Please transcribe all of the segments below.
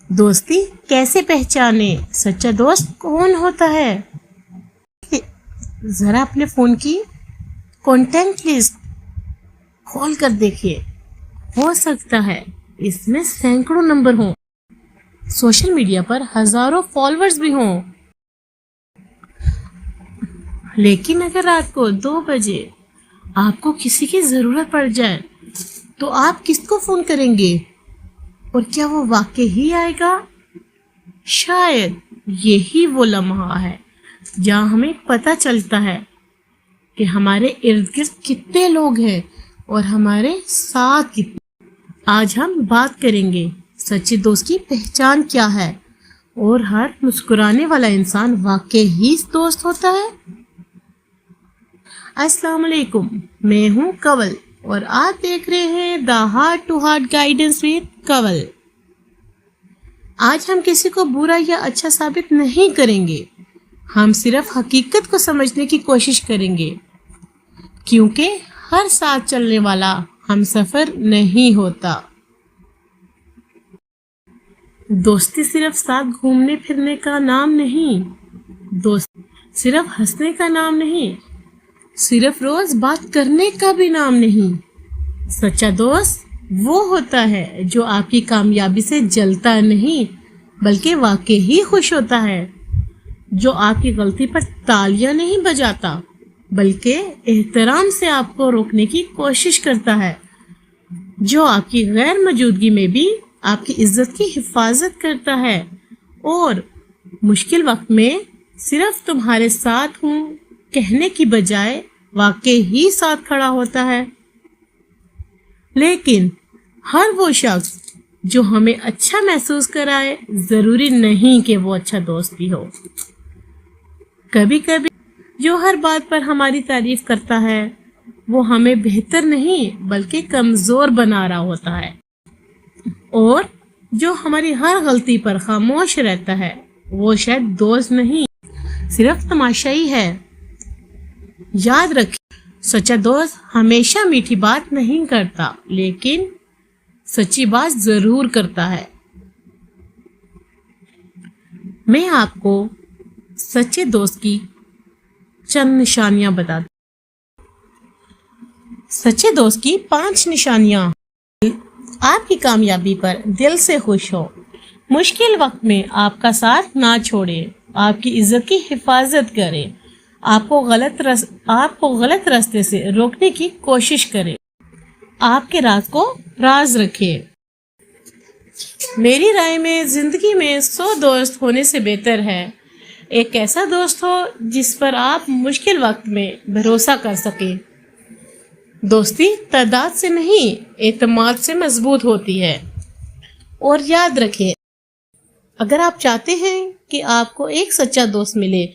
دوستی کیسے پہچانے؟ سچا دوست کون ہوتا ہے؟ ذرا اپنے فون کی کانٹیکٹ لسٹ کھول کر دیکھیے، ہو سکتا ہے اس میں سینکڑوں نمبر ہوں، سوشل میڈیا پر ہزاروں فالوورز بھی ہوں، لیکن اگر رات کو 2 بجے آپ کو کسی کی ضرورت پڑ جائے تو آپ کس کو فون کریں گے؟ اور کیا وہ واقع ہی آئے گا؟ شاید یہی وہ لمحہ ہے جہاں ہمیں پتہ چلتا ہے کہ ہمارے ارد گرد کتنے لوگ ہیں اور ہمارے ساتھ کتنے۔ آج ہم بات کریں گے سچے دوست کی پہچان کیا ہے، اور ہر مسکرانے والا انسان واقع ہی دوست ہوتا ہے۔ السلام علیکم، میں ہوں کنول اور آپ دیکھ رہے ہیں the heart to heart guidance with Kanwal. آج ہم کسی کو برا یا اچھا ثابت نہیں کریں گے، ہم صرف حقیقت کو سمجھنے کی کوشش کریں گے، کیونکہ ہر ساتھ چلنے والا ہم سفر نہیں ہوتا۔ دوستی صرف ساتھ گھومنے پھرنے کا نام نہیں، دوستی صرف ہنسنے کا نام نہیں، صرف روز بات کرنے کا بھی نام نہیں۔ سچا دوست وہ ہوتا ہے جو آپ کی کامیابی سے جلتا نہیں بلکہ واقع ہی خوش ہوتا ہے، جو آپ کی غلطی پر تالیاں نہیں بجاتا بلکہ احترام سے آپ کو روکنے کی کوشش کرتا ہے، جو آپ کی غیر موجودگی میں بھی آپ کی عزت کی حفاظت کرتا ہے، اور مشکل وقت میں صرف تمہارے ساتھ ہوں کہنے کی بجائے واقع ہی ساتھ کھڑا ہوتا ہے۔ لیکن ہر وہ شخص جو ہمیں اچھا محسوس کرائے ضروری نہیں کہ وہ اچھا دوست بھی ہو۔ کبھی کبھی جو ہر بات پر ہماری تعریف کرتا ہے وہ ہمیں بہتر نہیں بلکہ کمزور بنا رہا ہوتا ہے، اور جو ہماری ہر غلطی پر خاموش رہتا ہے وہ شاید دوست نہیں، صرف تماشائی ہے۔ یاد رکھیں، سچا دوست ہمیشہ میٹھی بات نہیں کرتا لیکن سچی بات ضرور کرتا ہے۔ میں آپ کو سچے دوست کی چند نشانیاں بتا دوں۔ سچے دوست کی 5 نشانیاں۔ آپ کی کامیابی پر دل سے خوش ہو، مشکل وقت میں آپ کا ساتھ نہ چھوڑے، آپ کی عزت کی حفاظت کرے، آپ کو غلط راستے سے روکنے کی کوشش کرے، آپ کے راز کو راز رکھے۔ میری رائے میں زندگی میں 100 دوست ہونے سے بہتر ہے ایک ایسا دوست ہو جس پر آپ مشکل وقت میں بھروسہ کر سکیں۔ دوستی تعداد سے نہیں اعتماد سے مضبوط ہوتی ہے، اور یاد رکھیں اگر آپ چاہتے ہیں کہ آپ کو ایک سچا دوست ملے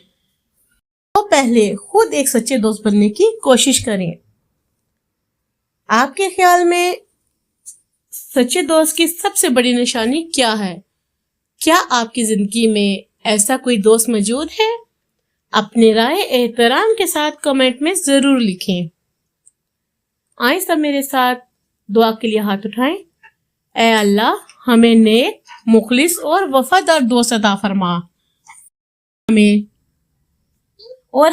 تو پہلے خود ایک سچے دوست بننے کی کوشش کریں۔ آپ کے خیال میں سچے دوست کی سب سے بڑی نشانی کیا ہے؟ کیا آپ کی زندگی میں ایسا کوئی دوست موجود ہے؟ اپنی رائے احترام کے ساتھ کمنٹ میں ضرور لکھیں۔ آئیں سب میرے ساتھ دعا کے لیے ہاتھ اٹھائیں۔ اے اللہ ہمیں نیک، مخلص اور وفادار دوست عطا فرما،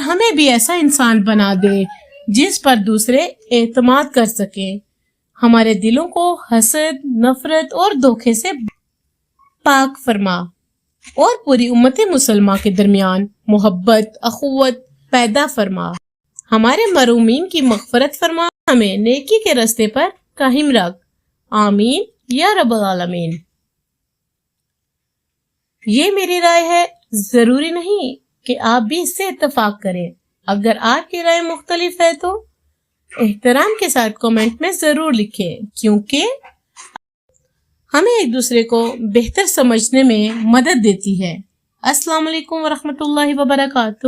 ہمیں بھی ایسا انسان بنا دے جس پر دوسرے اعتماد کر سکیں۔ ہمارے دلوں کو حسد، نفرت اور دھوکے سے پاک فرما، اور پوری امت مسلمہ کے درمیان محبت، اخوت پیدا فرما۔ ہمارے محرومین کی مغفرت فرما، ہمیں نیکی کے راستے پر قائم رکھ۔ آمین یا رب العالمین۔ یہ میری رائے ہے، ضروری نہیں کہ آپ بھی اس سے اتفاق کریں۔ اگر آپ کی رائے مختلف ہے تو احترام کے ساتھ کمنٹ میں ضرور لکھیں، کیونکہ ہمیں ایک دوسرے کو بہتر سمجھنے میں مدد دیتی ہے۔ السلام علیکم ورحمۃ اللہ وبرکاتہ۔